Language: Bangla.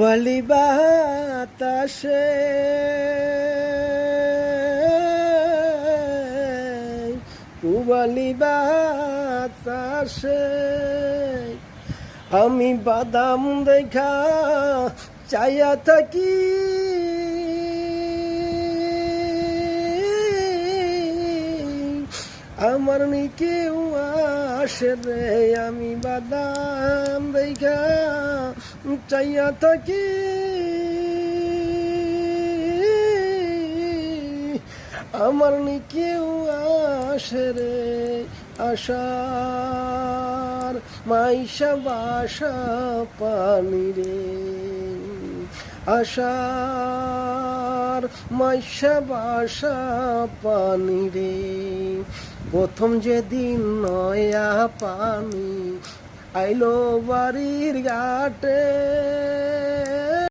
পুবালি বাতাসে পুবালি বাতাসে আমি বাদাম দেখা চাইয়া থাকি আমার নি কেউ আসে রে আমি বাদাম দেখা চাইয়া থাকি আমার নি কেউ আসে রে আশার মাইশা বাসা পানি রে আশার মাইশা বাসা পানি রে প্রথম যেদিন নয়া পানি আইলো বাড়ির ঘাটে